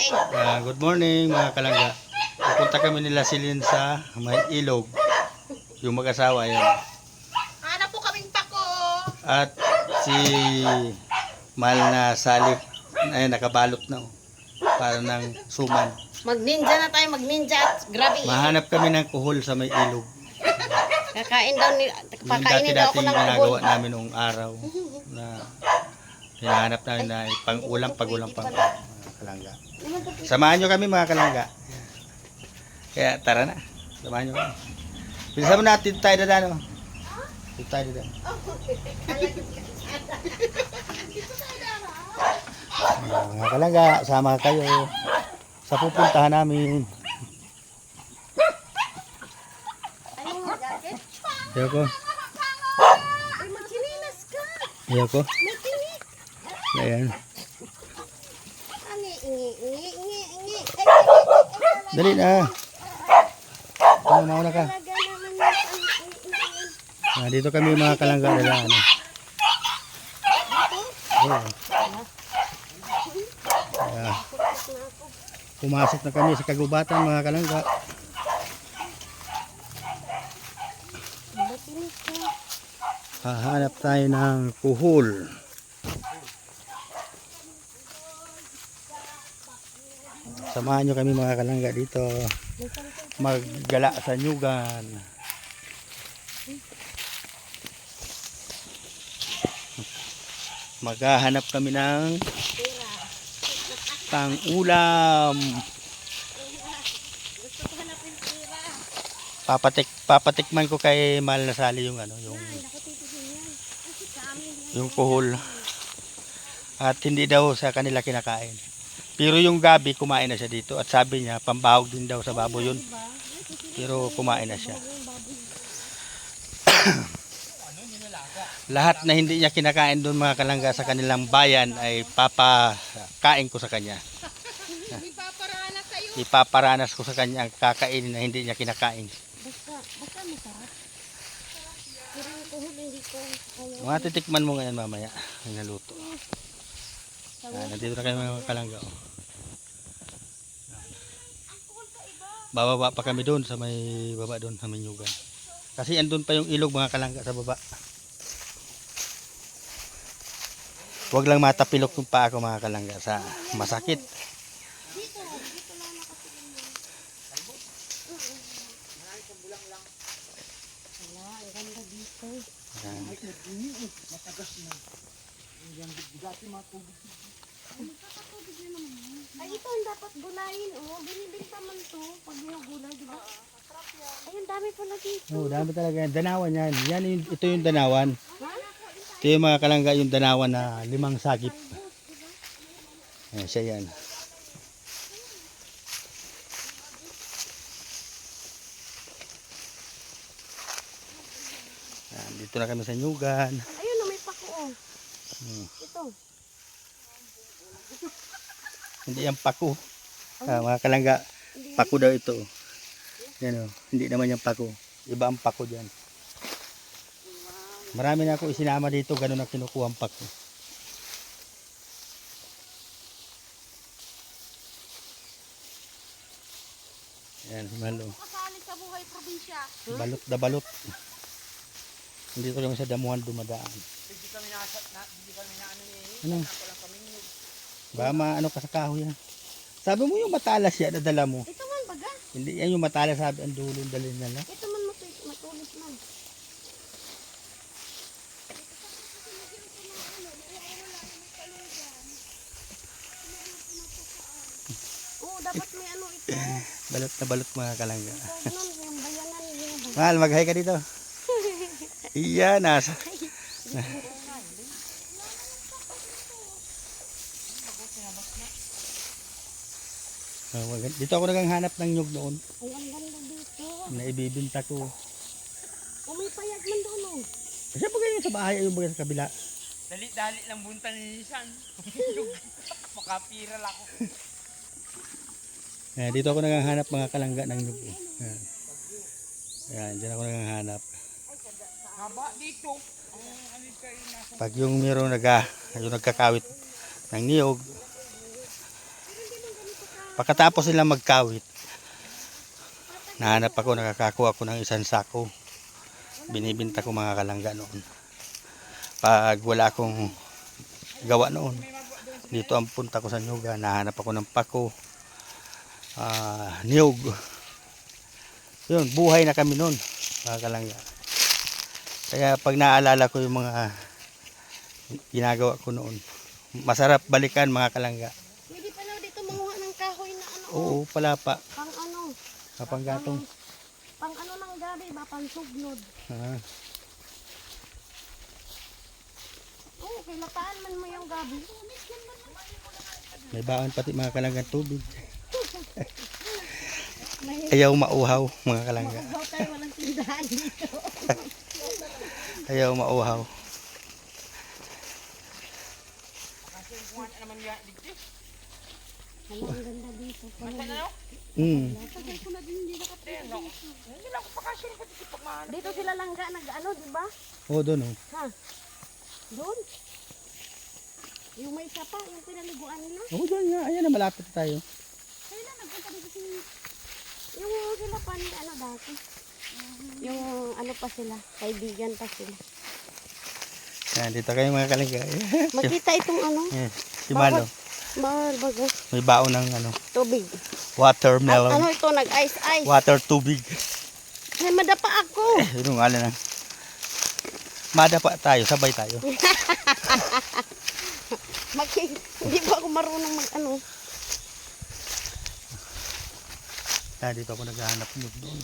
Good morning mga kalangga. Pupunta kami nila silin sa may ilog. Yung mag-asawa yan. Hanap po kaming pako. At si Mal na Salip ay nakabalot na. Para ng suman. Mag-ninja na tayo, mag-ninja at grabe. Mahanap kami ng kuhol sa may ilog. Kakain daw ni Yung pakainin daw ako dati-dati ng ginagawa kubol. namin noong araw na hinahanap namin na pang-ulam pag-ulam pang mga kalangga. Samahan nyo kami mga kalangga. Kaya tara na. Samahan nyo kami. Bilisan mo natin tayo dadaan. Dito tayo dadaan. Mga kalangga, sama kayo sa pupuntahan namin. Ayoko. Ay, magkinilas ka. Ayoko. Makinig. Ayan. Ani, ingi. Dali na. Mauna ka. Talaga naman. Dito kami mga kalangga dadaan. Pumasok na kami sa kagubatan mga kalangga. Hahanap tayo ng kuhol. Samahan nyo kami mga kalangga dito. Maggala sa nyugan. Maghahanap kami ng pang-ulam. Papatikman ko kay Mal na Sali yung yung kuhol. At hindi daw sa kanila kinakain. Pero yung gabi kumain na siya dito at sabi niya pambahog din daw sa baboy yun. Pero kumain na siya. Lahat na hindi niya kinakain doon mga kalangga sa kanilang bayan ay papakain ko sa kanya. Ipaparanas ko sa kanya ang kakainin na hindi niya kinakain. Basta masarap. Pero yung kuhol hindi ko ayaw. Mga titikman mo ngayon mamaya ang naluto. Nandito na kayo mga kalangga. Bababa pa kami doon sa may baba doon sa Minyugan. Kasi andun pa yung ilog mga kalangga sa baba. Huwag lang matapilok yung paa ko mga kalangga sa masakit. Dito lang nakatingin mo. Wala, ang ganda dito. Matagas na. Yung bigati mga tubig. Ay, ito ang dapat gulayin. Oh, binibinta man to pag ginugulay, di ba? Ay, ang dami pala dito. Oh, dami talaga yan. Danawan yan. Ito yung danawan. Ha? Ito yung mga kalangga yung danawan na 5 sagip. Ayan, siya yan. Ayan, dito na kami sa nyugan. Ayun, may pako. Oh. Ito. Hindi yan pako. Mga kalangga, pako daw ito. Yan o, hindi naman yung pako. Iba ang pako dyan. Marami na ako isinama dito, ganun na kinukuha ang pako. Yan, malo. Kasali sa buhay probinsya. Balot na balot. Hindi ko naman sa damuhan dumadaan. Hindi kami na ano eh. Ano? Baka maano ka sa kahoy yan. Sabi mo yung matalas yan, nadala mo. Ito man baga. Hindi yan yung matalas, sabi ang dulo, dalhin na lang. Ito man matulis man. Oo, dapat may ano ito. Balot na balot mga kalangga. Ito man, yung bayanan yung Mahal, mag-hi ka dito. Iya, nasa. Dito ako naghanap ng nyug noon Ay, ang ganda dito. na ibibinta ko. O, may payag man doon oh. Kasi pag ganyan sa bahay, yung bagay sa kabila. Dali-dali lang bunta ni Nisan. Makapiral ako. Dito ako naghanap mga kalangga ng nyug. Ayan, dyan ako naghanap. Haba dito. Pag yung mayroong yung nagkakawit ng niyog, Pagkatapos nila magkawit, nahanap ako, nakakakuha ako ng isang sako. Binibinta ko mga kalangga noon. Pag wala akong gawa noon, dito ang punta ko sa nyuga, nahanap ako ng pako, niyog. Yun, buhay na kami noon, mga kalangga. Kaya pag naalala ko yung mga ginagawa ko noon, masarap balikan mga kalangga. Pwede pa na dito manguha ng kahoy na ano. Oo, palapa, Pang ano. kapanggatong. Pang ano ng gabi ba? Pang sugnod. Ah, Oo, kay lataan man mo yung gabi. may baon pati mga kalanggang tubig. Ayaw mauhaw mga kalangga. Baw tayo walang tindahan dito. Ayaw mauhaw. Kuha na naman yan. Dito. Hala, ang ganda dito. Basta na no? Tagay ko na din, hindi nakapagod. Hindi lang ako pakasyon ko dito pagmahal. Dito sila langga nag-ano, di ba? Oo, doon oh. Ha? Doon? Yung may sapa, yung pinaliguan nila. Oo, doon nga. Ayan na, malapit na tayo. Kailan nagpunta dito si... Yung sila pa ni ano dati. Yung ano pa sila, kaibigan pa sila. Yan, dito kayo mga kalangga. Makita itong ano, Yan, si Mano. bawal bago, May baon ng ano, tubig. watermelon. Ano ito, nag-ice-ice. Water tubig. Ay, madapa ako. Yun nga lang. Madapa tayo, sabay tayo. Hindi pa ako marunong mag-ano. Yan, dito ako naghahanap ng doon.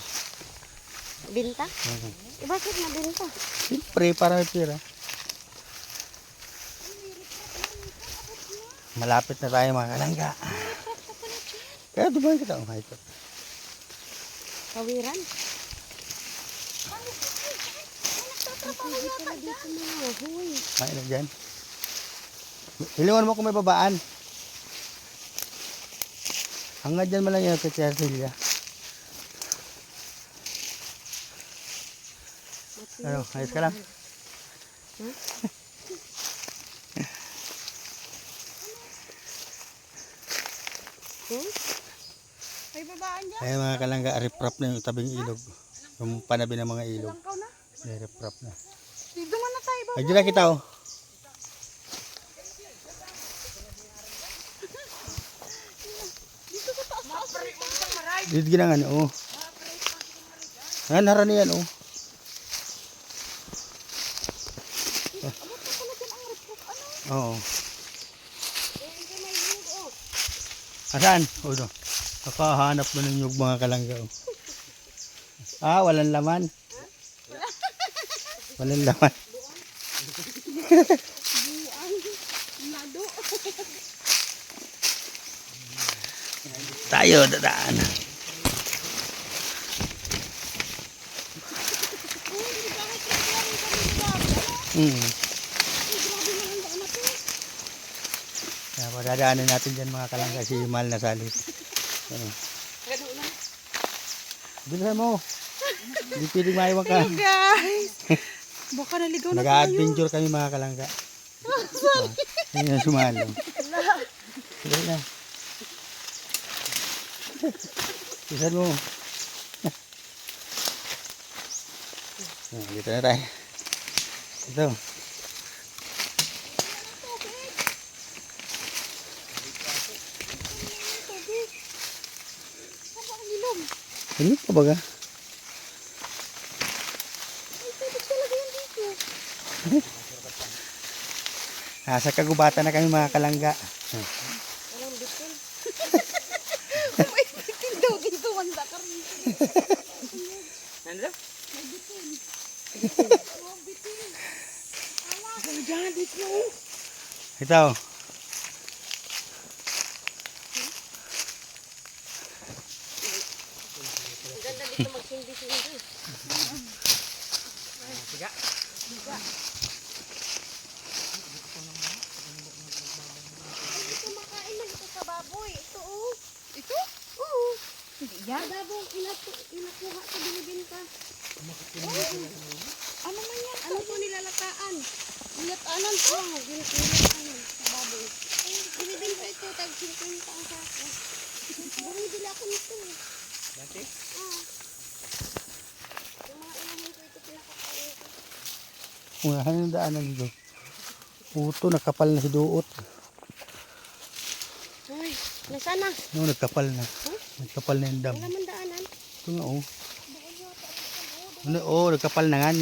Binta? Eh, bakit na binta? Siyempre, para may pera. Malapit na tayo mga kalangga. Kaya dumaan kita ang hikot. Kawiran? Pwede pala dito mga huy. Kain na dyan. Hilingan mo kung may babaan. Hanggang dyan mo lang yun kay Cecilia. Ano, ayos ka lang? May babaan dyan? Kaya mga kalangga, riprap na yung tabing ilog. Yung panabi ng mga ilog. Langkaw na? May riprap na. Dito man na tayo ba? Ay, dyan na kita oh. Dito ginang ano oh. Yan, harani yan oh. Oo. Asan? O no. Nakahanap mo ng nyug mga kalangga. Oh. Ah, walang laman. Walang laman. Tayo dadaan. Kaya padadaanan natin dyan mga kalangga si Mal na salit. Bilisan mo. Hindi pwedeng maiwan ka. Guys! Baka naligaw na tayo. Nag-adventure kami mga kalangga. Ayun na sumalo. Sige na. Bilisan mo. Dito na tayo. Ito. Ano ka baga? Nasa kagubatan na kami mga kalangga. Walang bitin. May bitin daw dito. Wanda ka rin. Nandito? May bitin. Oh, bitin. Ala. Diyan dito. Ito. Ang ganda dito magsindi-sindi. Tiga. Ito makain na ito sa baboy. Ito oh. Ito? Oo. Yan. Baboy inakuha sa binibinta. Ano man yan? Ano po nilalataan? Nilataanan po. Nilataanan sa baboy. Binibinta ito. Tag 50 ang sako. ako nito. Dati? Ah. Yung mga inahin ko ito pinakakain ko. Ano yung daanan dito? Puto, nakapal na si Duot. Uy, nasaan na? No, nagkapal na. Nagkapal na yung dam. Wala man daanan. Ito nga oh. Ano, oh, nagkapal na nga ni.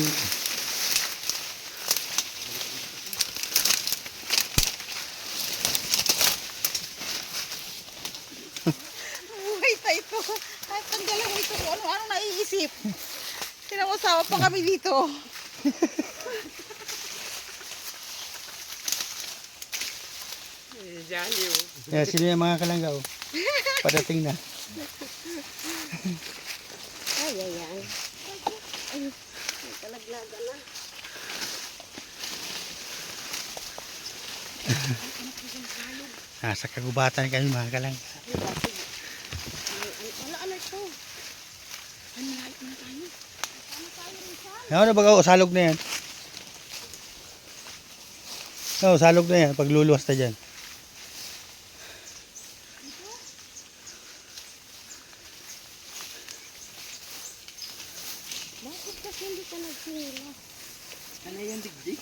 Uy, ito. Ay, tanggalan mo ito. Ano naiisip? Sinamasawa pa kami dito. Jali oh. Kaya sino yung mga kalangga oh. Padating na. Ay, ay, ay. Ay, may kalaglaga na. Nasa kagubatan kami mga kalangga. Wala, ano ito? Ay, malayo na tayo. Ano na baga, salog na yan. Oo, salog na yan. Pagluluwas na dyan. Bakit kasi hindi ka nagsinila? Ano yung digdig?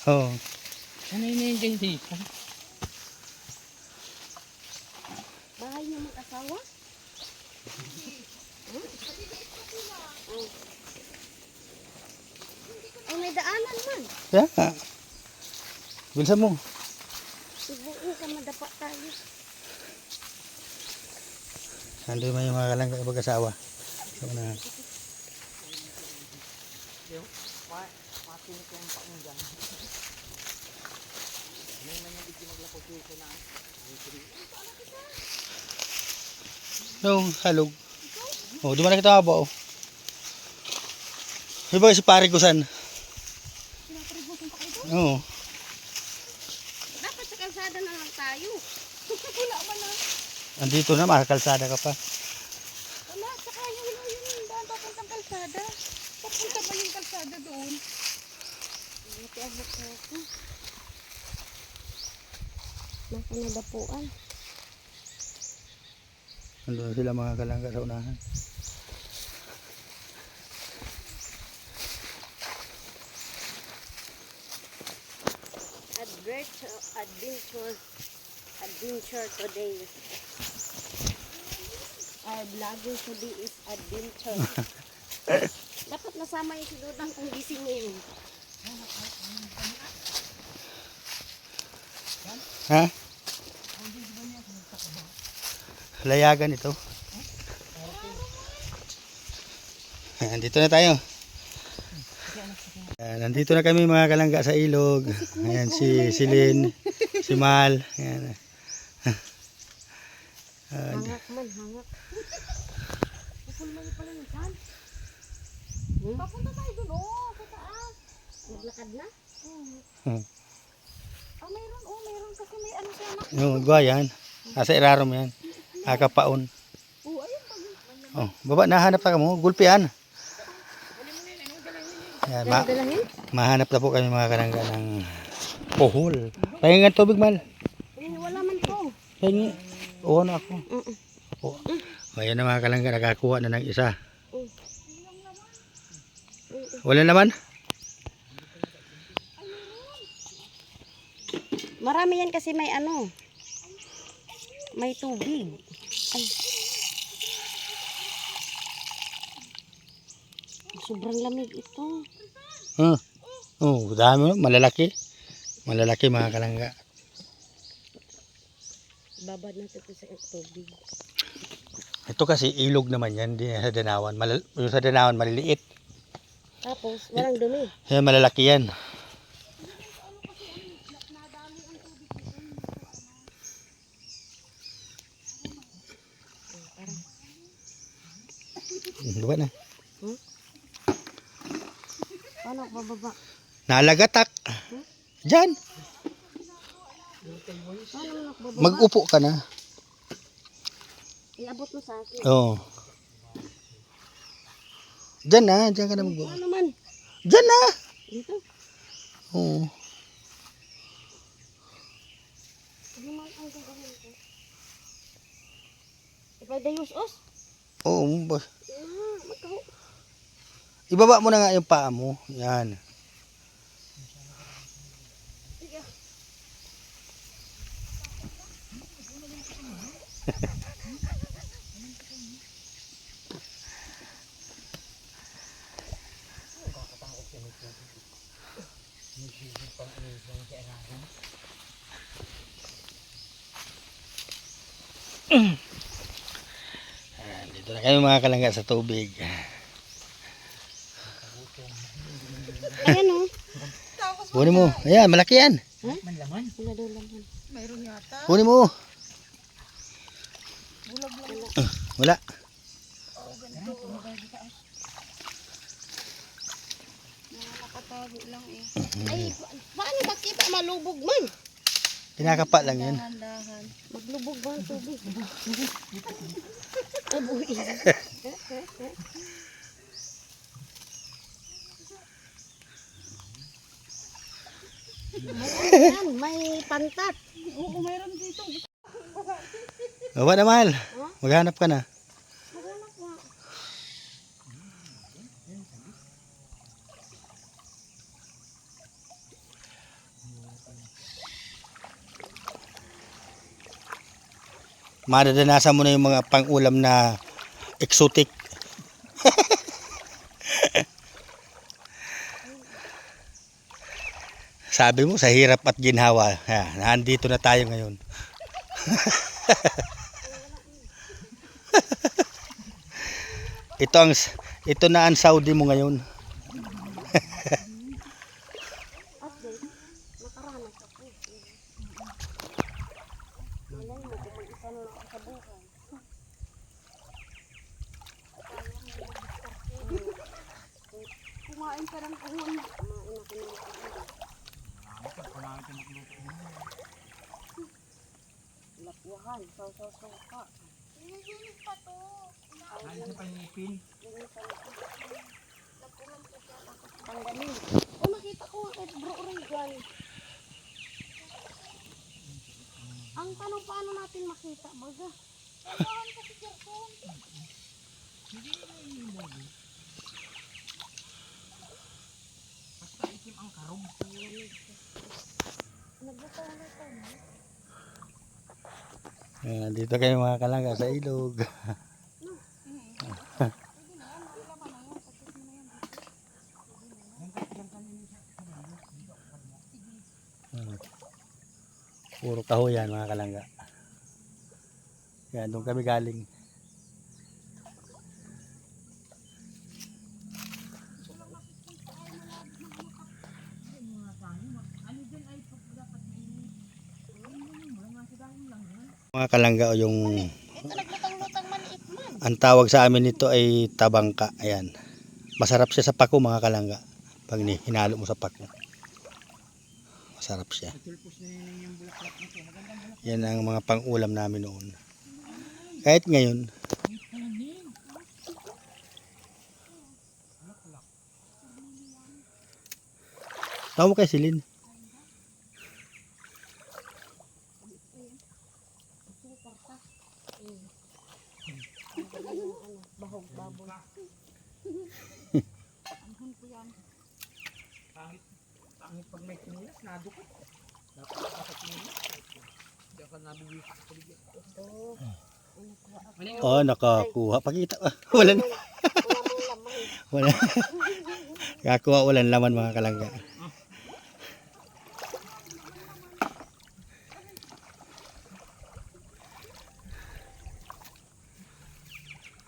Oo. Ano yung digdig? Bahay niya mag-asawa? Oh. Ay, may daanan man. Yeah. Bilisan mo. Subuin ka, madapa tayo. Nandun may mga kalangga mag-asawa. So, na. Matinig yung pakinggan. Ano yung mga digdig maglapot dito na? No, salog. Oh, di man na kita ba oh. Iba si pare ko san? Oo. Dapat sa kalsada na lang tayo. Wala man na. Andito na, makakalsada ka pa. Wala, saka yung daan papuntang kalsada. Papunta ba yung kalsada doon? Buti abot na ako. Nasa nadapuan. Andun sila mga kalangga sa unahan. Adventure today. Our vlogging today is adventure. Dapat nasama yung si Dodang kung gising ngayon. Ha? Layagan ito. Nandito na tayo. Nandito na kami mga kalangga sa ilog. Ayan si Silin, si Mal. Ayan. Hangak man, hangak. Pupul man pala yung kan. Papunta tayo doon, oh, sa taas. Naglakad na? Ah, mayroon kasi may ano siya na. Yung gwa yan. Nasa irarom yan. Akapaon. Oh, ayun pa. Oh, baba, nahanap na kamo. Gulpian. Ayan, Dalahin? mahanap na po kami mga kalangga ng pohol. Pahingan tubig, Mal. Eh, wala man to. Pahingi. Oo na ako. Oo. Ayan na mga kalangga, nakakuha na ng isa. Wala naman? Marami yan kasi may ano. May tubig. Ay. Sobrang lamig ito. Oh, dami, malalaki. Malalaki mga kalangga. Babad natin ito sa tubig. Ito kasi ilog naman yan, di sa Danawan. Yung sa Danawan maliliit. Tapos, walang dumi. Yan, malalaki yan. Diba na? Paano ako bababa? Nalagatak. Diyan. Paano ako bababa? Mag-upo ka na. Iabot mo sa akin. Oo. Diyan na. Diyan ka na mag-upo. Paano man? Diyan na. Dito. Oo. Ano man ang gagawin ko? Ipadayos-os. Oo, boss. Magkaho. Ibaba mo na nga yung paa mo. Yan. Sige. Dito na kayo mga kalangga sa tubig. Ayan o. Tapos Kunin mo. Ayan, malaki yan. Manlaman. Wala daw laman. mayroon yata. Kunin mo. Bulag lang. Wala. Nakakatago lang eh. Ay, paano makita malubog man? Pinakapa lang yan. Dahan-dahan. Maglubog ba ang tubig? Abuin. Ayan, may pantat. Oo, mayroon dito. Baba na mahal. Maghanap ka na. Maghanap nga. Madadanasan mo na yung mga pang-ulam na exotic. Sabi mo sa hirap at ginhawa. Nandito na tayo ngayon. Ito na ang Saudi mo ngayon. Update. Nakaranas ako. Malay mo kung mag-isa na ako sa buhay. Kumain ka ng kuhon. Kumain ako ng lakwahan, saw-saw-ka. Sinigilis pa to. Ano sa panipin? Tanggalin. O nakita ko nga kay Bro Regan. Ang tanong paano natin makita baga? Kailangan kasi Jerson. Basta itim ang karong. Naglutaw-lutaw na. Dito kayo mga kalangga sa ilog. Puro kahoyan mga kalangga. Yan, doon kami galing. Mga kalangga o yung Ito naglutang-lutang maliit man. ang tawag sa amin nito ay tabangka. Ayan. Masarap siya sa pako mga kalangga. Pag hinalo mo sa pako. Masarap siya. Tulpos na yun yung bulaklak nito. Magandang bulaklak. Yan ang mga pang-ulam namin noon. Kahit ngayon. Tawo kay Silin. Bahog baboy. Pangit pag may kinilas, nadukot. Dapat ako sa kinilas. Hindi ako nabuwi sa paligid. Oh, nakakuha. Pakita. Wala na. Wala. Nakakuha walang laman mga kalangga.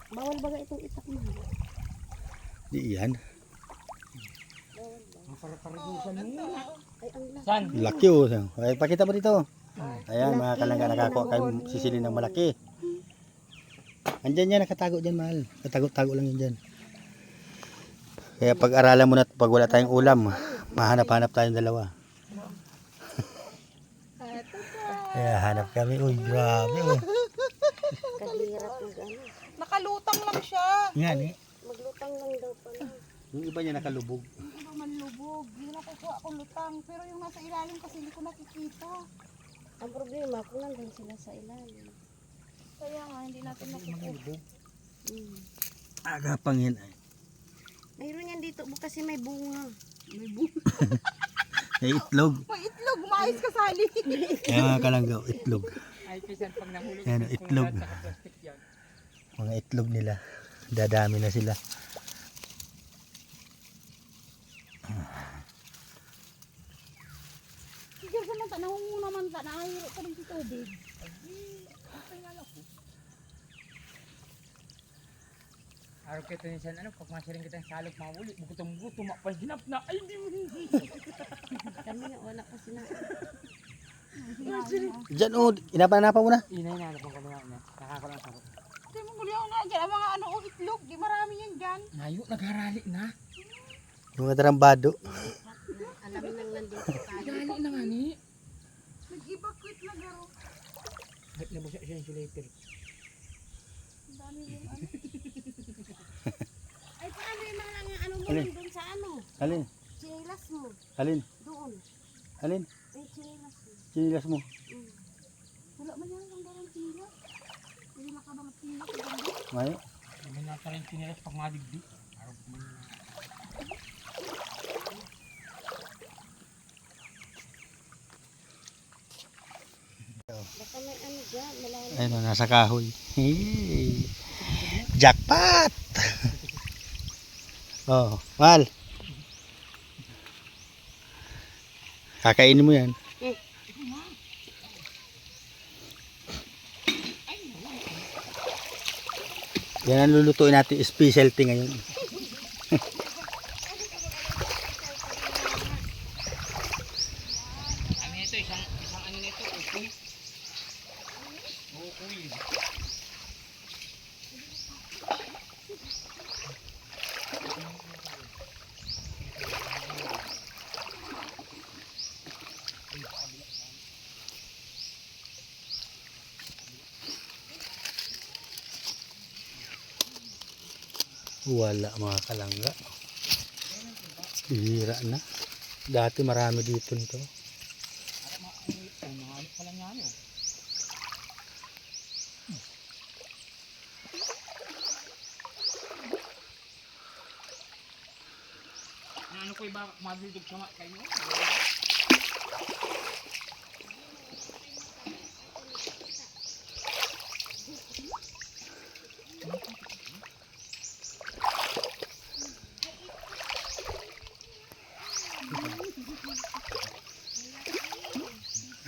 Bawal baga itong itak mo. Di yan. Ang paraparigusan mo. Ay, ang laki. San? Laki oh. Ay, pakita mo dito. Ayan mga kalangga, nakakuha kayo sisilin ng malaki. Andyan yan, nakatago dyan mahal. Katago-tago lang yan dyan. Kaya pag-aralan mo na at pag wala tayong ulam, mahanap-hanap tayong dalawa. Kaya hanap kami. Uy, grabe oh. Kahirap mag ano. Nakalutang lang siya. Yan eh. Maglutang lang daw pala. Yung iba niya nakalubog. Yung iba manlubog. Hindi nakukuha akong lutang. Pero yung nasa ilalim kasi hindi ko nakikita. Ang problema, kung nandun sila sa ilalim. Kaya nga, hindi natin makukuha. Agapang yan ay. Mayroon yan dito kasi may bunga. May bunga. May itlog. May itlog, mais kasali. Kaya mga kalangga, itlog. Ay, pisan pag nahulog. Ayan, kung itlog. lahat sa plastic yan. Mga itlog nila. Dadami na sila. Siguro sa manta, nahunguna man ta, nakahiro ka rin sa tubig. Araw kita niya ano, pag masiring kita ng salog, mawuli, bukutong buto, mapay, ginap na, ay, hindi mo Kami nga, wala kasi na. Diyan oh, inapa-napa mo na. Inay na, alapang kami na, nakakalang sarap. Hindi mo guliyaw na dyan, ang mga ano, itlog, di marami yan dyan. Ngayon, nagharali na. Yung mga tarambado. Alam nang nandito tayo. Nagharali na nga ni. Nag-evacuate na garo. Kahit nabasa siya insulator. Ang dami yung ano. Ay, paano yung mga ano mo Alin? doon sa ano? Alin? Chinilas mo. Alin? Doon. Alin? Ay, chinilas mo. Sinilas mo. Wala man yan, ang darang tila. Hindi makabangat tila. May? Naman nata rin pinilas pag madigdi. Araw ko man na. Baka may ano dyan, malalim. Ayun oh, nasa kahoy. Hey. Jackpot! Oh, mahal. Kakainin mo yan. Yan ang lulutuin natin specialty ngayon. Ano ito, isang ano nito, ukoy. Ukoy. Wala mga kalangga. Bihira na. Dati marami dito nito. Ay, mga ano pala nga ano. Ano ko iba, madudog sa kayo?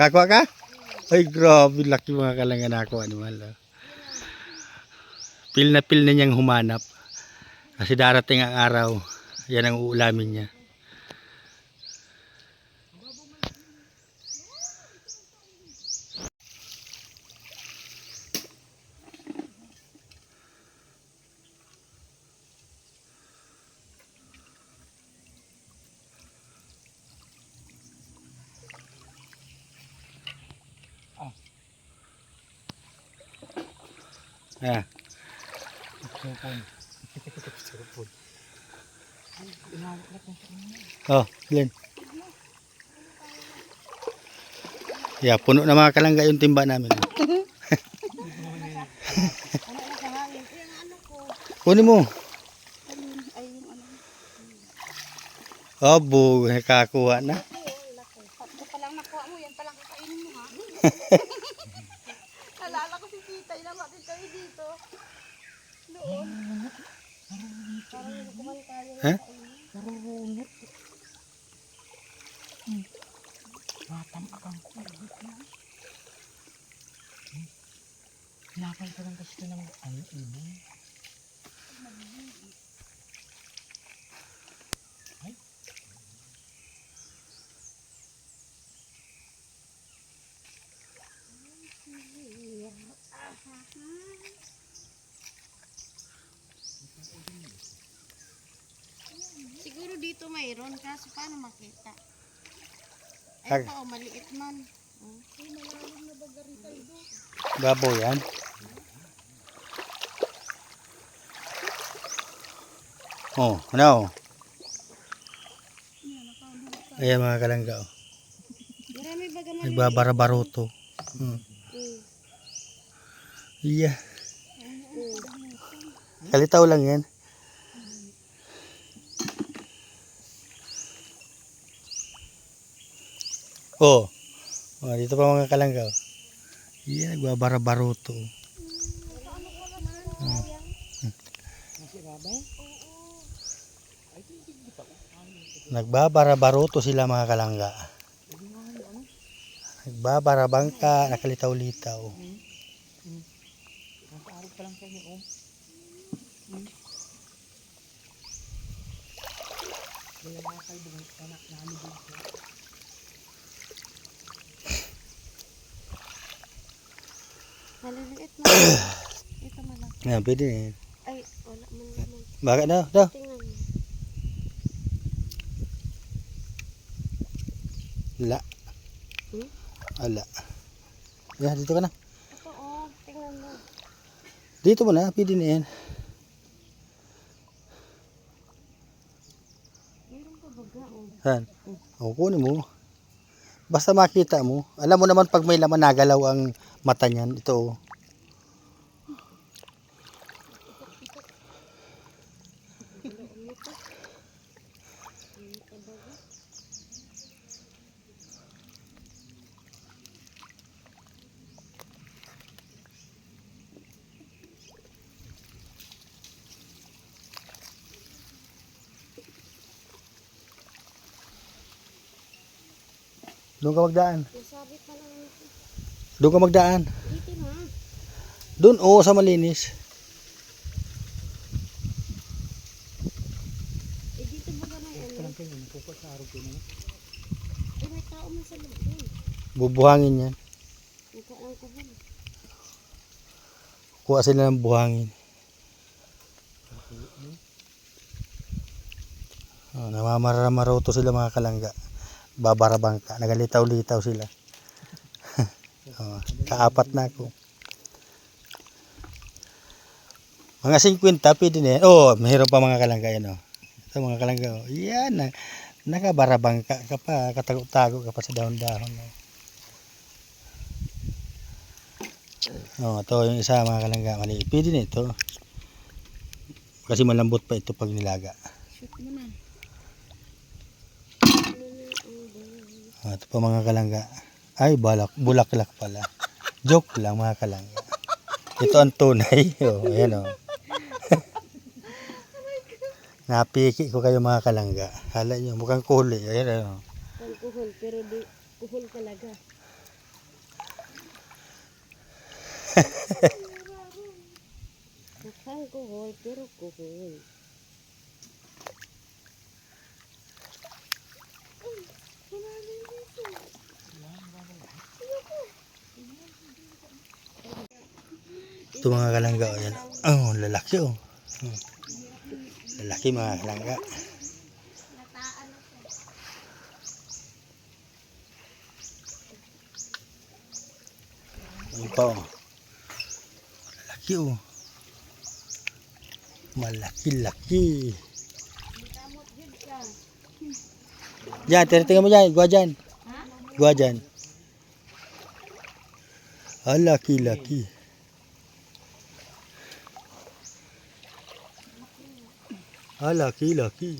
Kakuha ka? Ay, grabe. Laki mga kalangga nakuha ni Mahal. Pil na niyang humanap. Kasi darating ang araw. Yan ang uulamin niya. Ah. Oh, Glenn. Yeah, puno na mga kalangga yung timba namin. Ano na sa hangin? Yung ano ko. Kunin mo. Ay, yung ano. Oh, bu, nakakuha na. Tatlo pa lang nakuha mo, yan palang kakainin mo ha. Nalala ko si tita, ilang natin tayo dito. Noon. Parang yung kumain tayo. Ha? Narurunot. Matam akang Pinapal ka lang kasi ito ng ano, ibon. Ay. Siguro dito mayroon kaso paano makita? Ag- Ay pa, maliit man. Baboy yan. Oh, ano? Ayan mga kalangga. Oh. Marami baga man. Nagbabarabaroto. Hmm. Iya. Kalitaw lang yan. Oh. Oh, dito pa mga kalangga. Oh. Iya, nagbabara-baruto. Nagbabara-baruto sila mga kalangga. Nagbabara-bangka, nakalitaw-litaw. Nasa araw pa lang kami, oh. Wala mga kalbong anak namin dito. Maliliit na. Ito malaki. Yan, pwede na yan. Ay, wala man naman. Bakit daw? Daw. Tingnan mo. La. Hmm? Ala. Yan, dito ka na. Ito oh, tingnan mo. Dito mo na, pwede na yan. Meron pa baga oh. Han. O, kunin mo. Basta makita mo. Alam mo naman pag may laman nagalaw ang mata niyan. Ito. Oh. Doon ka magdaan. Nasabi pa lang ito. Doon ka magdaan. Dito na. Doon, oo, sa malinis. Eh dito baga na yan. Parang kayo, napupa sa araw kayo. Eh may tao man sa loob din. Bubuhangin yan. Mukha lang ko ba. Kuha sila ng buhangin. Oh, namamara-maroto sila mga kalangga. Babarabangka. Nagalitaw-litaw sila. Oh, kaapat na ako. Mga 50 pwede na yan. Oh, mayroon pa mga kalangga yan. Oh. Ito mga kalangga. Oh. Yan. Nakabarabangka ka pa. Katago-tago ka pa sa dahon-dahon. Oh, ito yung isa mga kalangga. Mali. Pwede na ito. Kasi malambot pa ito pag nilaga. Shoot mo na. Ito pa mga kalangga. Ay, bulaklak pala. Joke lang mga kalangga. Ito ang tunay. Oh, ayan oh. Napiki ko kayo mga kalangga. Hala nyo, mukhang kuhuli. Ayan oh. Pang kuhol, pero di kuhol talaga. Mukhang kuhol, pero kuhol. Ito mga kalangga. Oh, ayan. Oh, lalaki oh. Lalaki mga kalangga. Ayan pa oh. Lalaki oh. Malaki-laki. Diyan, tinitingnan mo dyan. Gua dyan. Gua dyan. Laki-laki. Laki-laki.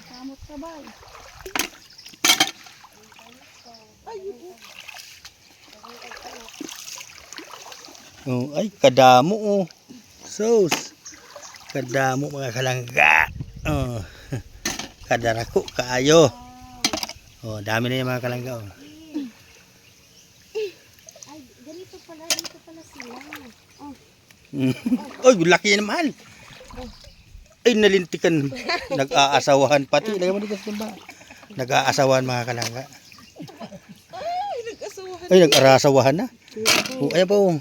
Kamot ka ba? Oh, ay, kadamo oh. Sus. Kadamo mga kalangga. Oh. Kadarako kaayo. Oh, dami na yung mga kalangga oh. Ay, ganito pala, dito pala sila. Oh, Oy, laki naman. Ay, nalintikan. Nag-aasawahan pati. Lagyan mo dito sa timba. Nag-aasawahan mga kalangga. Ay, nag-asawahan. Ay, nag-arasawahan na. Oh, ayan pa oh.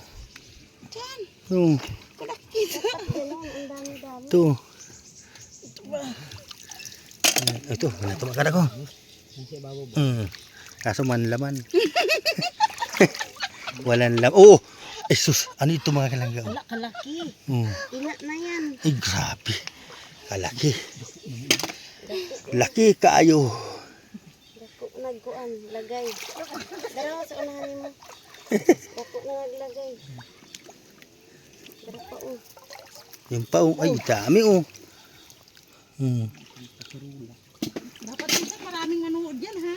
Oh, dalawang ang dami-dami. ito. Ito, wala ito makada ko. Kaso manlaman. Walang laman. Oh, Jesus, ano ito mga kalangga? Wala, kalaki. Oh. Ina na yan. Ay, grabe. Kalaki. Laki kaayo. Dako nagkuan, lagay. Dara sa unahan mo. Dako na naglagay. Dara pa oh. Yung paong, ay dami oh. Dapat minsan maraming manood yan, ha?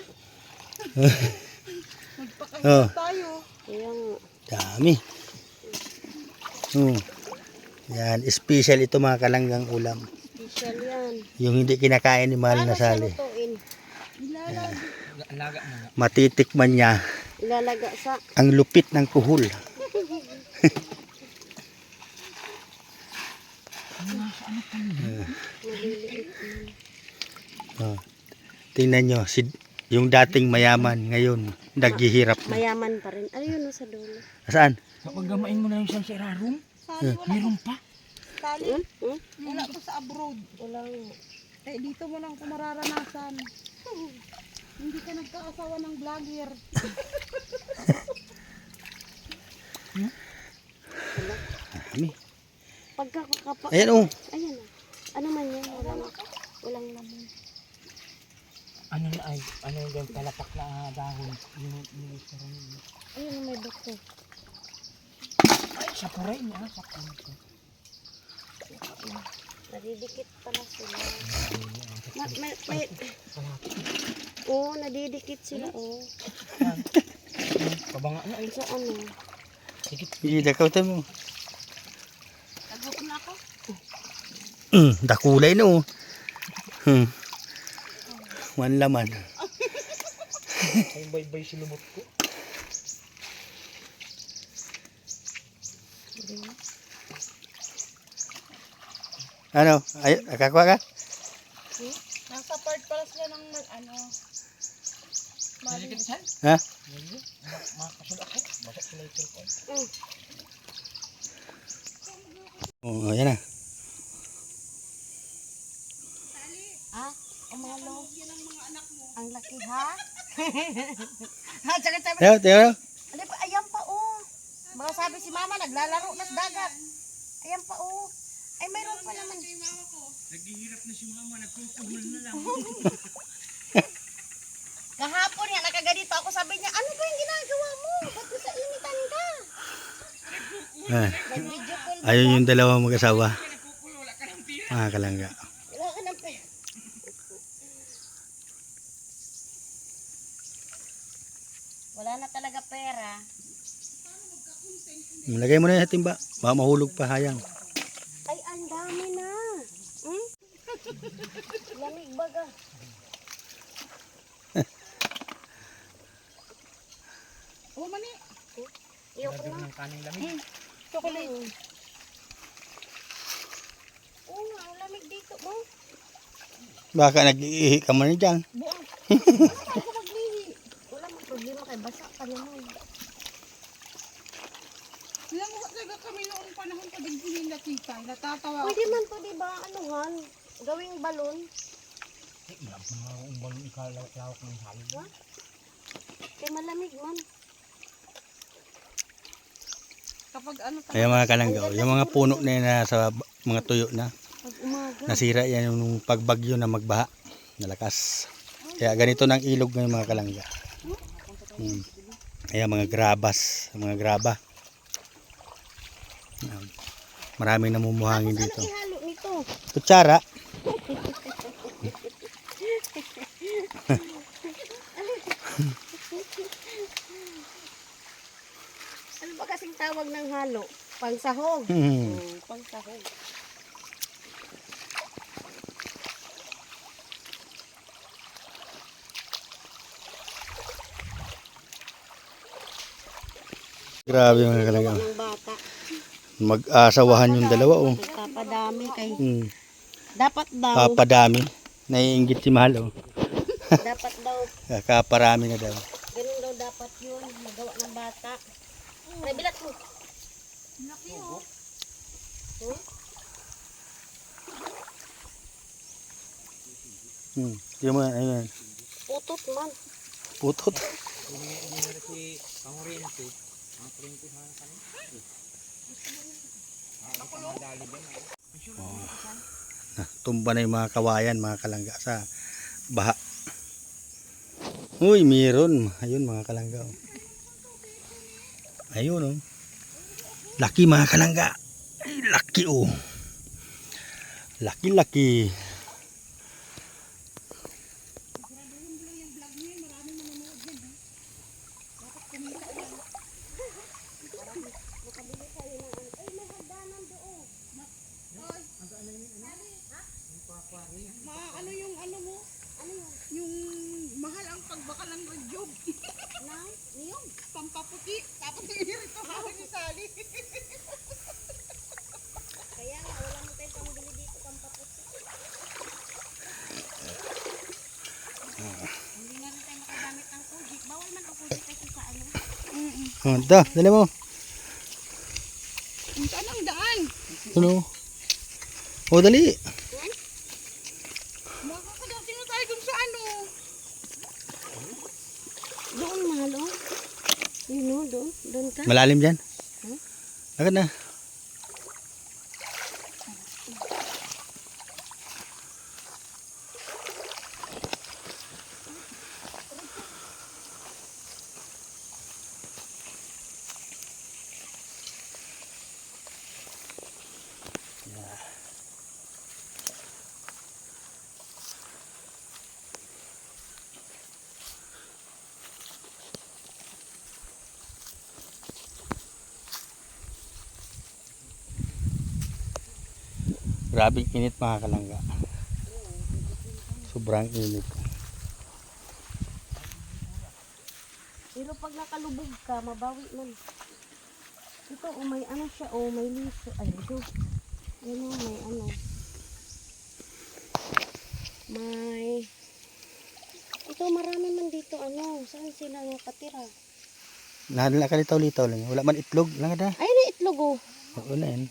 Oh, Magpakahirap tayo. Kaya nga. dami. Yan, special ito mga kalanggang ulam. Special yan. Yung hindi kinakain ni Mahal na Sally. Lutuin? Alaga mo nga. Matitikman niya Ilalaga sa ang lupit ng kuhol. maliliit. Oh. Tingnan nyo, yung dating mayaman, ngayon, naghihirap na. Mayaman pa rin. Ayun sa dulo. Saan? Kapag gamain mo na yung isang sirarong, Sali, wala. meron pa. Sali, Hmm? wala po sa abroad. Wala nga. Eh, dito mo lang kung mararanasan. Hindi ka nagkaasawa ng vlogger. Dami. Pagkakapa. Ayan oh. Ayan na. Ano man yan? Walang laman. Ano na ay, ano yung palapak na dahon. Yung sirarong. Ayun may buko. Ay, sa puray niya, sa puray. Nadidikit pala sila. May. Oo, nadidikit sila. Oo. Kabanga na ay. Sa ano? Hindi, dakawtan mo. Nagutom na ako. Dakulay na oh. One laman. Ay, bay-bay si lumot ko. Ano? Ay, nakakuha ka? Nasa part pala sila ng ano. Malikit siya? Ha? Makasod ako. Basak sila yung ko. Oh, ayan na. Ah? Umalo. Ang laki ha? Ha, tsaka sabi, Tiyo, tiyo. Ano pa? Ayan pa oh. Baka sabi si mama naglalaro na sa dagat. Ayan pa oh. Ay mayroon pa naman. Naghihirap na si mama, nagkukuhol na lang. Kahapon yan, nakaganito ako, sabi niya, ano ba yung ginagawa mo? Ba't mo sa initan ka? Ah, Nag-video call ba? ayun yung dalawang mag-asawa. Mga kalangga. Wala ka ng pera. Wala na talaga pera. Lagay mo na yung timba. Baka mahulog pa hayang. Ay, ang dami na. Hmm? Lamig baga. oh, mani. Iyoko na. Ng kaning lamig. Chocolate. Oo nga, ang lamig dito mo. Baka nag-iihi ka man dyan. Buang. Ako maglihi. Wala mang problema kay basa ka naman. Talaga kami noong panahon pa din hindi nakita. Natatawa Pwede ako. man to, di ba? Anuhan? Gawing balon. Malap na nga kung balong ikalawak ng salid. Kay malamig man. Kapag ano Ayan mga kalangga. Yung mga puno na yun na sa mga tuyo na. Pag umaga. Nasira yan yung pagbagyo na magbaha. Nalakas. Kaya ganito ng ilog ngayon mga kalangga. Ayan mga grabas. Mga graba. Ayan. Maraming namumuhangin Ano dito. ihalo nito? Kutsara. Ano ba kasing tawag ng halo? Pangsahog. Hmm. Pangsahog. Grabe mga kalangga. Ng bata. Mag-asawahan yung dalawa oh. Papadami kay. Hmm. Dapat daw. Papadami. Naiinggit si Mahal oh. Dapat daw. Kaparami na daw. Ganun daw dapat yun. Magawa ng bata. Ay, bilat mo. laki oh. Tingnan mo yan. Ayun. Putot man. Putot. Hindi na si pangoriente. Ang kuryente sa kanin. Tumba na yung mga kawayan, mga kalangga sa baha. Uy, meron. Ayun mga kalangga. Oh. Ayun oh. Laki mga kalangga. Ay, laki oh. Laki. Ano yung ano mo? Ano yung mahal ang pagbaka ng job. Niyong. Pampaputi. Tapos yung irito hawak ni Sally. Kaya nga, wala mo tayong pambili dito pampaputi. Hindi na rin tayo makagamit ng kujik. Bawal man ang kujik kasi sa ano. Oh, ito, dali mo. Saan ang daan? Ano? Oh, dali. Makakadating na tayo dun sa ano. Doon, mahal, oh. Yun, oh, doon. Doon ka. Malalim dyan. Huh? Agad na. Grabing init mga kalangga. Sobrang init. Pero pag nakalubog ka, mabawi man. Ito, oh, may ano siya, oh, may liso. Ay, ito. Yan, oh, may ano. May... Ito, marami man dito, ano. Saan sila nakatira? Nakalitaw-litaw lang. Wala man itlog. Lang na. Ay, may itlog, oh. Wala yan.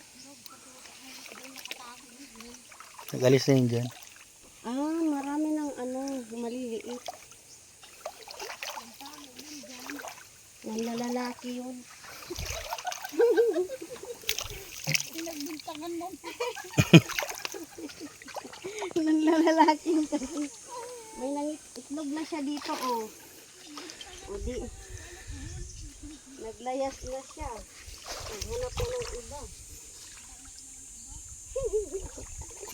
Nag-alis na yun dyan. Ah, marami ng ano, maliliit. Nanlalalaki yun. Pinagbintangan mo. Nanlalalaki yun kasi. May itlog na siya dito, oh. O di. Naglayas na siya. Hanap na ng iba.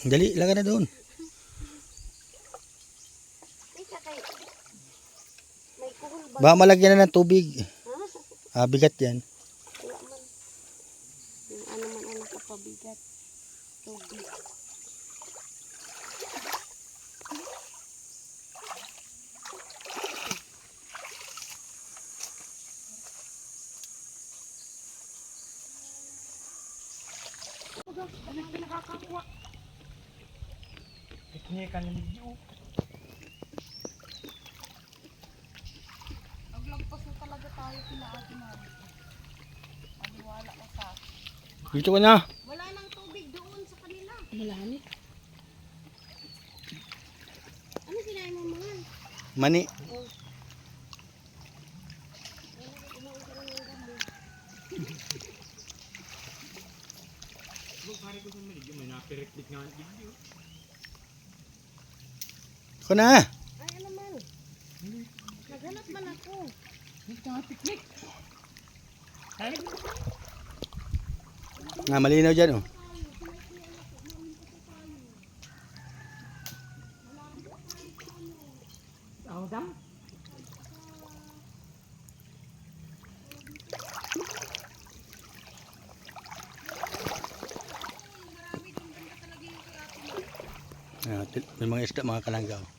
Dali, laga na doon. Teka kay. May kuhol ba? Baka malagyan na ng tubig. Ha? Bigat yan. Wala man. Yung ano man ang nakapabigat. Tubig. Ano yung pinakakakuha? Teknikan ng medyo. Naglagpas na talaga tayo kila Ate Mari. Maniwala ka sa akin. Dito ka na. Wala nang tubig doon sa kanila. Malamit. Ano kinain mo mga? Mani. Pare ko sa medyo may napireklik nga ang video. Ito na. Ay, ano man? Naghanap man ako. Ito nga piknik. Nga, malinaw dyan oh. Dam? May mga isda mga kalangga oh.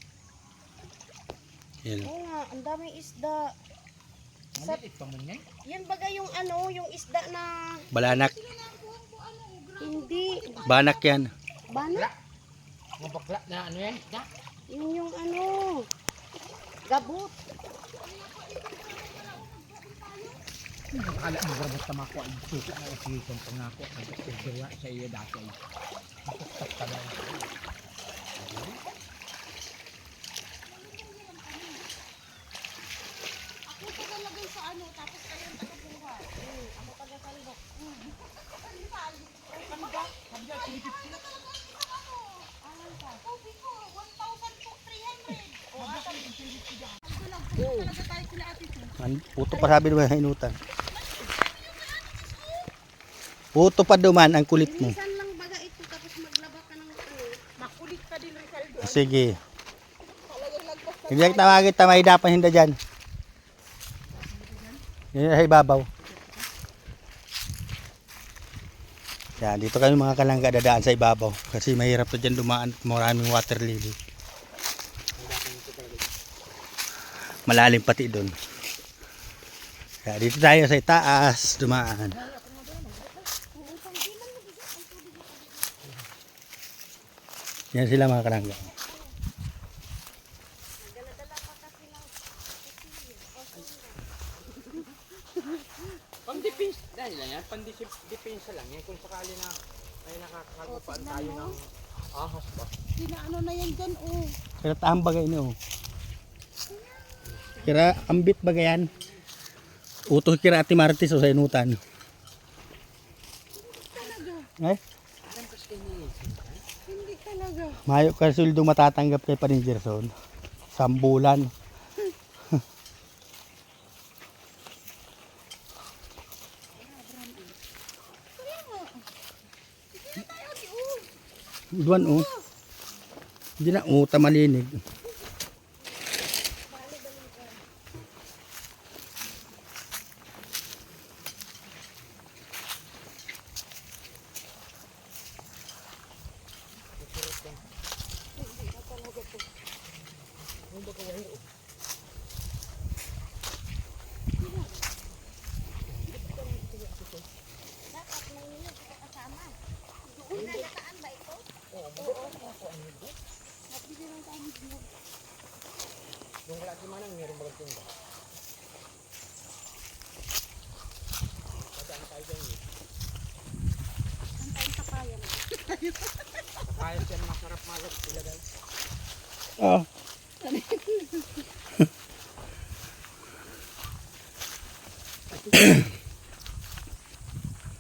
Yan. Oo nga, ang daming isda. Maliit pa man yan. Yan bagay yung ano, yung isda na Balanak. hindi. Banak yan. Bana? Mga bakla na ano yan? Da? Yun yung ano. Gabot. Akala mo grabot tama ko ay suko na kasi kung pangako sa pagdira sa iyo dati. Nakakot ka na. Ako tagalagay sa ano, tapos kayo ang tagabuhay. Ako taga-kalbok. Talaga tayo sila ate ko. Puto pa sabi naman hinutan. Puto pa duman ang kulit mo. Minsan lang baga ito tapos maglaba ka ng ano. Makulit ka din Rizaldo. Sige. Talagang lagpas ka. Hindi ang tawagin tamay dapat hindi dyan. Yan sa ibabaw. Yan, dito kami mga kalangga dadaan sa ibabaw. Kasi mahirap na dyan dumaan. Maraming water lily. Malalim pati doon. Kaya dito tayo sa itaas dumaan. Yan sila mga kalangga. Pang-defense, dahil lang yan, pang-defense lang yan. Kung sakali na ay nakakagupaan tayo ng ahas pa. Sinaano na yan dyan oh. Kaya taang bagay niyo. Kira ambit bagay yan. Utos kira Ate Martis o sa inutan. Ay, Hindi talaga. mayo ka suldo matatanggap kay Paningerson. Sambulan. Duwan oh. Hindi na tamalinig. Yung wala si Manang, meron ba kang tinda? Padaan tayo dyan eh. Kaya siya masarap malat sila dahil. Oh.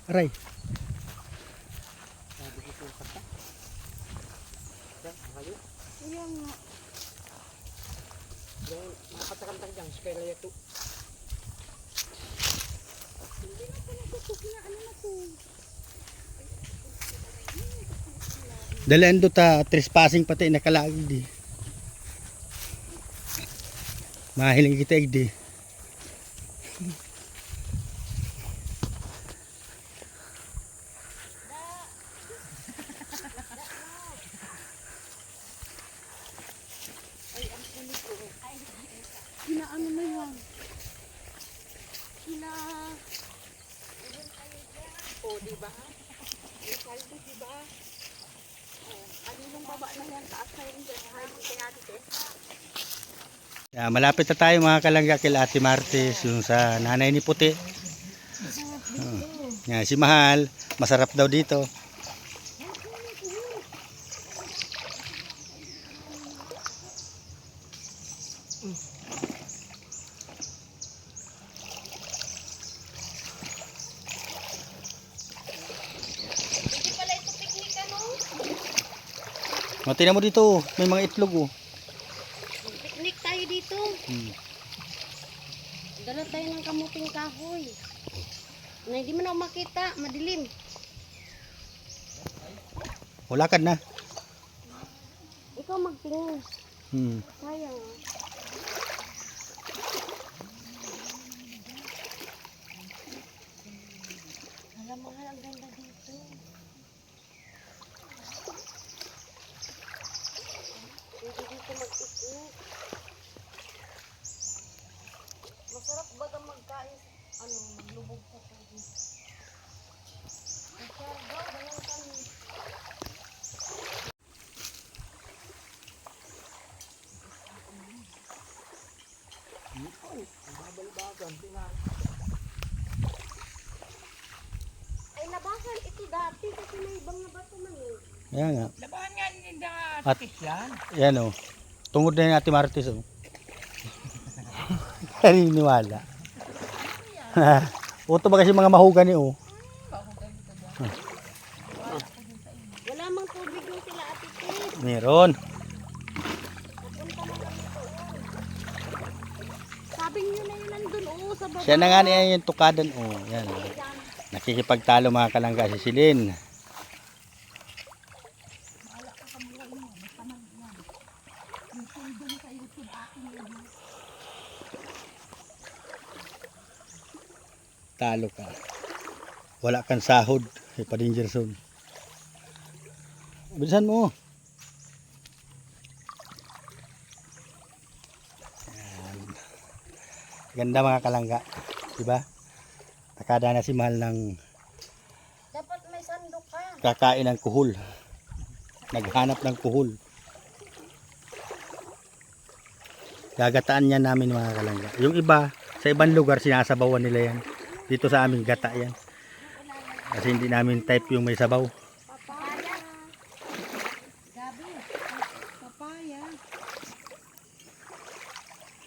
Aray. Sabi ko yung kata. Yan, mahalo. Ayan nga. Yung makatakantang dyan, sa kaila yato. Hindi na pala ito. Ano na to? Dalaan do ta trespassing pati nakalagi di. Mahiling kita igdi. Sinaano na yan? Sina... O, diba? Rizaldo, diba? Kaninong baba na yan? Taas na yun dyan. Halim kay ate ko. Malapit na tayo mga kalangga kila Ate Martis yung sa nanay ni Puti. Yan, si Mahal, masarap daw dito. Hindi pala ito picnic ano? Tingnan mo dito, may mga itlog oh. Picnic tayo dito. Dala tayo ng kamuting kahoy. Na hindi mo na ako makita, madilim. Wala ka na. Ikaw magtingin. Sayang ah. Alam mo nga, ang ganda dito. Pwede dito mag-picnic. Masarap baga magkain. Ano, lubog sa tubig. Masarap ba? Ganyan kami. Babalbagan, Ay, labasan ito dati kasi may ibang na bato man eh. Ayan nga. labahan nga hindi At- yan. Ayan oh. Tungod na yung Ate Martis oh. Kaniniwala. Uto ba kasi mga mahugani oh. Wala mang tubig yung sila ate Tis. Meron. Napunta na kami doon. baba. Siya na nga niya yung tukadan. Oh, yan. Nakikipagtalo mga kalangga si Silin. Talo ka. Wala kang sahod. Pa-danger zone. Bilisan mo. Yan. Ganda mga kalangga. Diba? Nakada na si Mahal ng Dapat may sandok ka. kakain ng kuhol. Naghanap ng kuhol. Gagataan niya namin mga kalangga. Yung iba, sa ibang lugar sinasabawan nila yan. Dito sa aming gata yan. Kasi hindi namin type yung may sabaw. Papaya. Gabi. Papaya.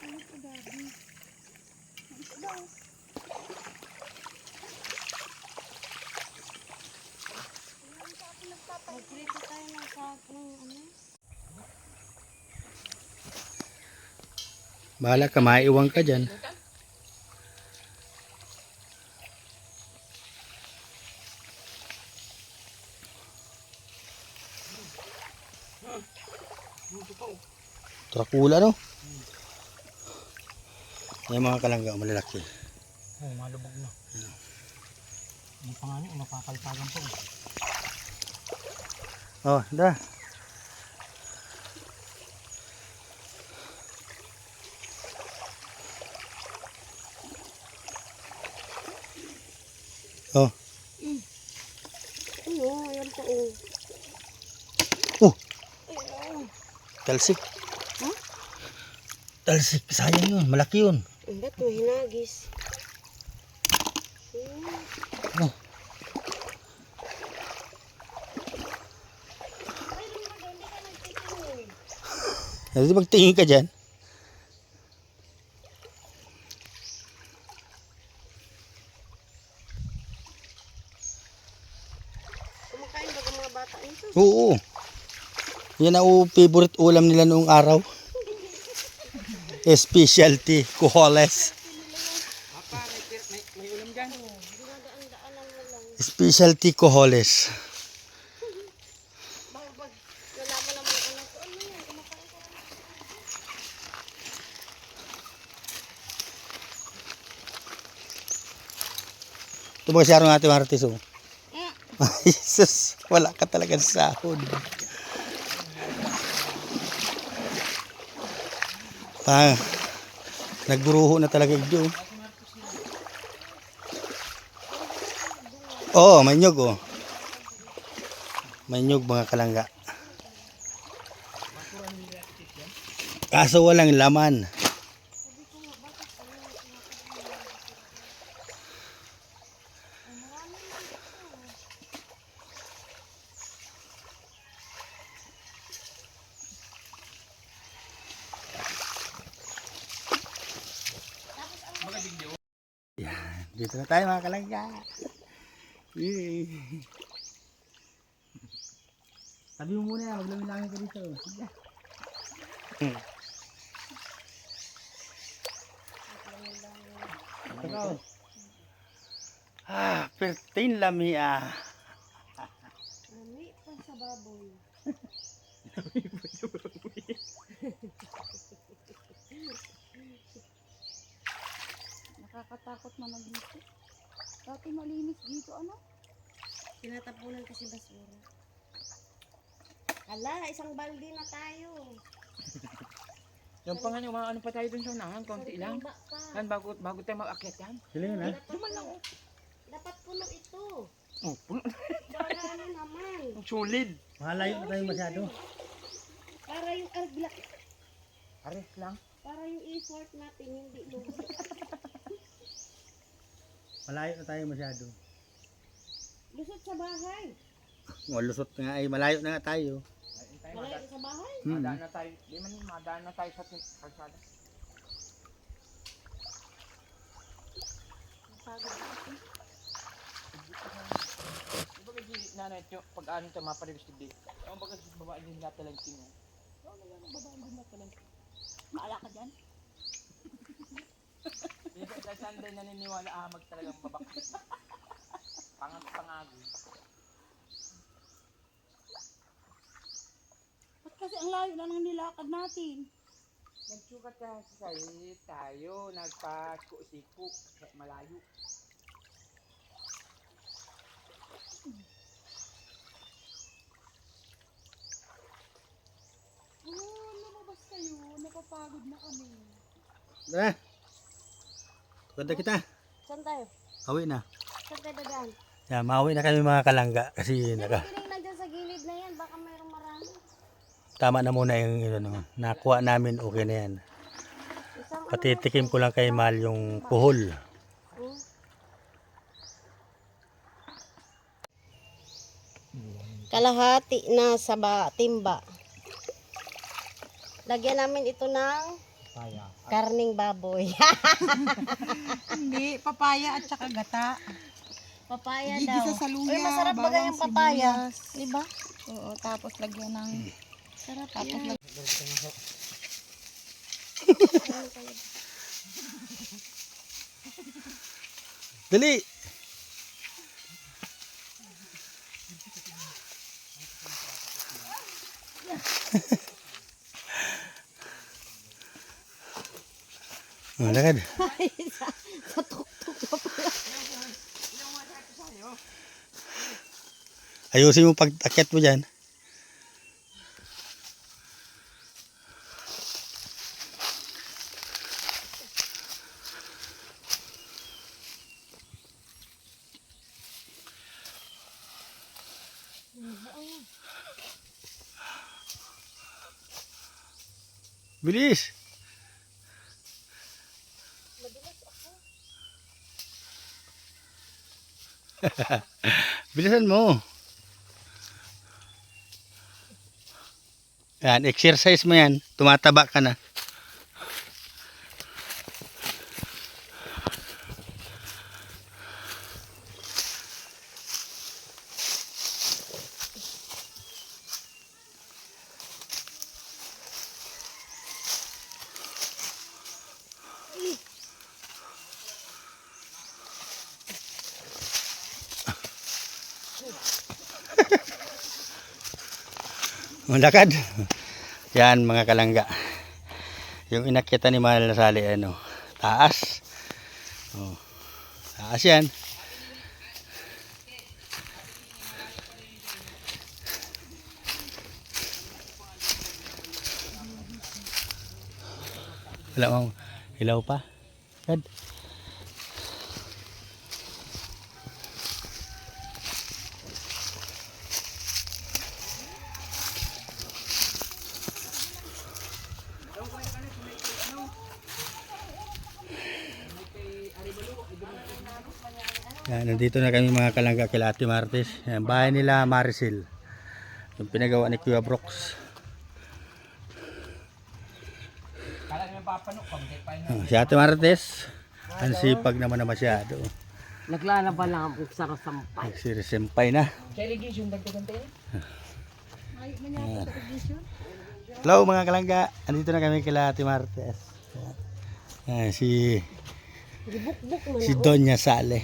Ano ito, Gabi? Magprito tayo ng ano. Bahala ka, maiiwang ka dyan. Trakula no? Yung mga kalangga malalaki. Oh, malubog na. Yung pangani, napakalpagan po. Oh, dah. Oh, Ano, ayan po. Oh. oh, Ayun. talsik. Talsik, sayang yun, malaki yun. Ba't may hinagis? Oh. Kasi magtingin ka dyan. Kumakain ba ang mga bata nito? Oo. Yan ang favorite ulam nila noong araw. Specialty, kuholes. May ulam dyan. Dinadaan-daan lang mo lang. Specialty kuholes. Pag nalaman naman ang anak ko, ano yan? Kumakain ka lang. Ito ba si Arong Ate Martis oh? Ay, Jesus, wala ka talaga sa sahod. Nagburuho na talaga ito. Oo, may nyog oh. May nyog mga kalangga. Kaso walang laman. Yan, dito na tayo mga kalangga. Yay. Sabi mo muna, maglamig-lamig ka dito. Ikaw. Pertin lamia. Lami pa sa baboy. Nakakatakot na dito. Dati malinis dito, ano? Tinatapunan kasi basura. Ala, isang balde na tayo. Yung pangani, ano pa tayo dun sa unahan, konti lang. Ba pa. Yan, bago tayo mag-akyat yan. Sila yun ha? Dapat puno ito. Oh, puno. Para ano naman. Solid. Malayo na tayo masyado. Para yung Ares lang. para yung effort natin hindi lugi. Malayo na tayo masyado. Lusot sa bahay. Lusot nga ay malayo na nga tayo. Malayo sa bahay. Madaan na tayo. Di man, madaan na tayo sa kalsada. Di ba kasi nanay ito, pag ano ito, maparibistig di. Ang baga sa babae din natalang tino. Ano yan, ang babae din natalang tino. Maala ka dyan? Dito sa Sunday naniniwala amag talagang babak. Pangag-pangago. Ba't kasi ang layo na ng nilakad natin? Nagsukat kasi tayo, nagpa-siku, kaya malayo. Oh, lumabas kayo. Napapagod na kami. Tara. Tukad kita. Saan tayo? Awi na. Saan tayo dadaan? Yeah, mauwi na kami mga kalangga kasi Piling na dyan sa gilid na yan. Baka mayroong marami. tama na muna yung ano, nakuha namin, okay na yan. Isang Patitikim ko lang kay Mal yung puhol. oh. Kalahati na sa timba. Lagyan namin ito ng Kaya. karning baboy. Hindi, papaya at saka gata. Papaya Gigisa daw. sa luya, Uy, masarap ba bawang yung papaya? sibuyas. Di ba? Oo, tapos lagyan ng... Sarap Tapos yan. Dali! Lakad. Sa tuktok pa pala. Ayusin mo pag-akyat mo dyan. Bilis! Bilisan mo. Yan, exercise mo yan. Tumataba ka na. Malakad. Yan mga kalangga. Yung inakita ni Mahal na Sali, ano, taas. Oh, taas yan. Wala mong ilaw pa. Kad. Yan, nandito na kami mga kalangga kila Ate Martes. Yan, bahay nila Maricel. Yung pinagawa ni Kuya Brooks. Kala namin papanok, pag di pa yun. Si Ate Martes, ang sipag naman na masyado. Naglalaban lang ang sa sampay. Nagsirisimpay na. Sa irrigation, dagdagan tayo. Ay, manyata sa tradisyon. Hello mga kalangga, andito na kami kila Ate Martes. Yan, si Buk-buk mo si na. Doña Sale.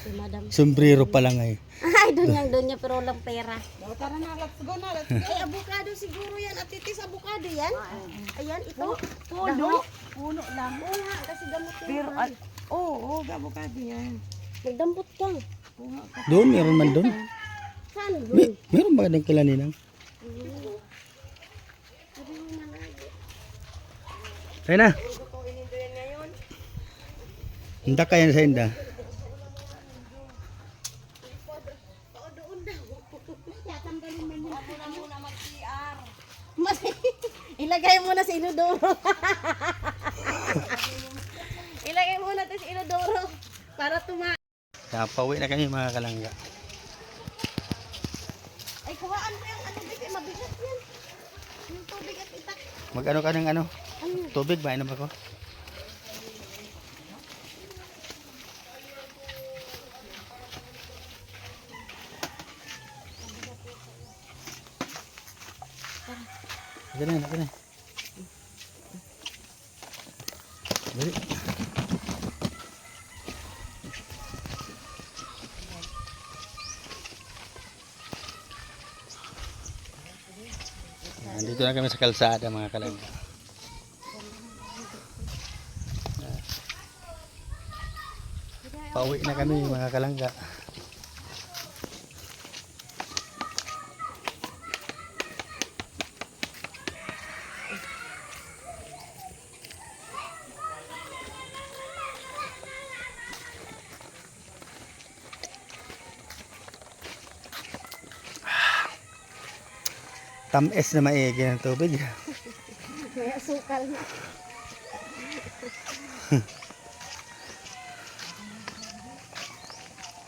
Si Madam. Sombrero pa lang ay. Ay, donya pero walang pera. Tara na, let's go na, let's go. Ay, avocado siguro yan. At titis, avocado yan. Ayan, ito. Puno. Puno lang. Oo nga, kasi gamot yan. Pero, oo, avocado yan. Magdampot ka. Doon, meron man doon. Saan? Meron ba ng kalaninang? Tayo na. Hindi ka yan sa inda. Mas, ilagay mo na sa inodoro. Ilagay mo na ito sa inodoro. Para Pauwi na kami mga kalangga. Ay, kuhaan mo yung ano, bigay, mabigat yan. Yung tubig at itak. Mag-ano ka ng ano? Tubig ba? Inom ako? Ganun, ganun. Dali. Nandito na kami sa kalsada mga kalangga. Pauwi na kami mga kalangga. Tamis na maigi ng tubig. May asukal na.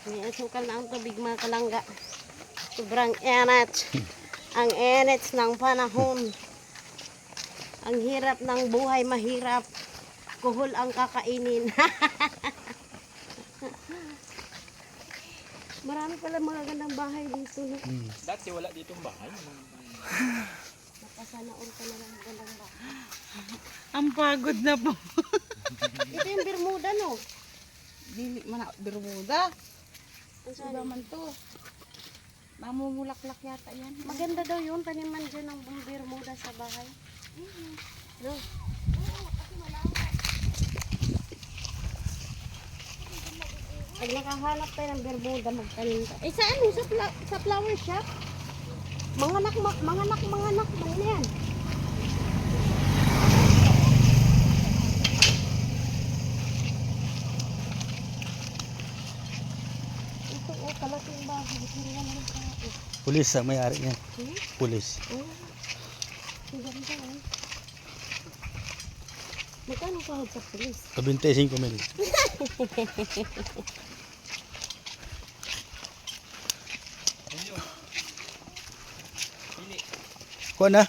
May asukal na ang tubig mga kalangga. Sobrang init. Ang init ng panahon. Ang hirap ng buhay, mahirap. Kuhol ang kakainin. Marami pala mga gandang bahay dito. No? Dati wala ditong bahay. Nakasanaon ka na lang gandang bahay. Ang pagod na po. Ito yung Bermuda, no? Dili man ako Bermuda. Ang Iba man to. Mamumulaklak yata yan. maganda daw yun, taniman dyan ng Bermuda sa bahay. No? Pag nakahanap tayo ng Bermuda, magtanim ka. Eh, sa ano? Sa flower shop? Manganak, manganak, ano yan? Ito, oh, kalating bahay. Siriyan ng tao. Pulis ang may-ari niya. Pulis. Oh, ang ganda, oh. Magkano sahod sa pulis? 25,000. Kuha na.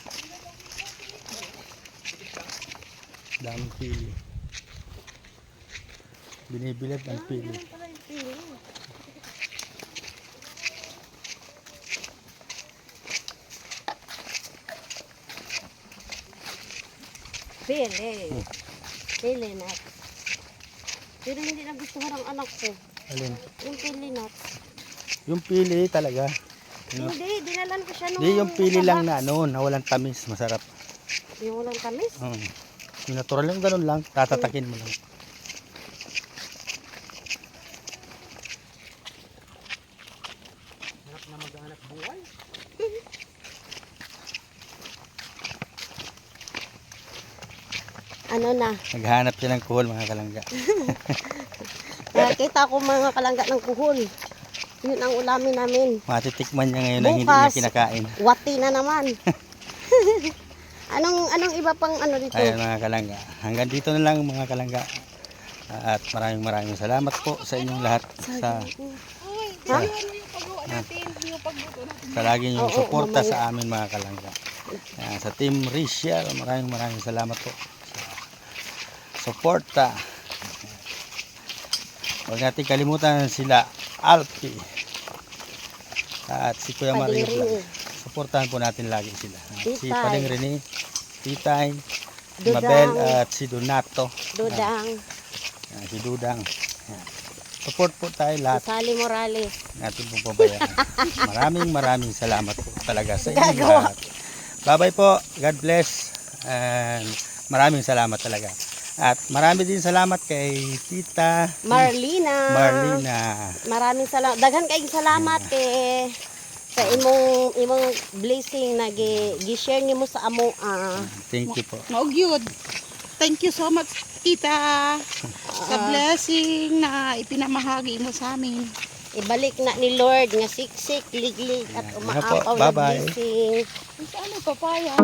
Daming pili. Binibilad ang pili. Meron pala yung pili. Pili. Pili nuts. Pero hindi na gusto ng anak ko. Alin? Yung pili nuts. Yung pili talaga. Hindi, dinalan ko siya nung... Hindi yung pili lang nasa na ano, na walang tamis, masarap. box. Yung walang tamis. Yung natural yung ganun lang, tatatakin mo lang. Harap na maghanap buhay. Ano na? Naghanap siya ng kuhol mga kalangga. Nakita ko mga kalangga ng kuhol. Yun ang ulamin namin. Matitikman niya ngayon na hindi niya Bukas. kinakain. Wati na naman. anong iba pang ano dito? Ayan mga kalangga. Hanggang dito na lang mga kalangga. At maraming salamat po sa inyong lahat sa Uy, Ha? ano yung pagluto natin? Yung pagluto natin. sa lagi niyong Oo, suporta mamaya. sa amin mga kalangga. Ayan, sa Team Rachel, maraming salamat po sa suporta. Huwag natin kalimutan sila Alpi at si Kuya Pading Mario Rene. Vlog. Suportahan po natin lagi sila. Si Titay. Pading Rene, Titay, Dudang. Mabel at si Donato. Dudang. Ayan, si Dudang. Ayan. Support po tayo lahat. Sally Morales. Natin pong pabayaan. Maraming salamat po talaga sa inyo Gagawa. lahat. Bye-bye po. God bless. And maraming salamat talaga. At marami din salamat kay Tita Marlina. Maraming salamat. Daghan kayong salamat kay sa imong blessing na gi-share nimo sa amo. Thank you po. Maugyod. Thank you so much, Tita. Sa blessing na ipinamahagi mo sa amin. Ibalik na ni Lord nga siksik, liglig at Ayan. umaapaw Ayan po. na Bye-bye. blessing. Ay, sa ano, papaya?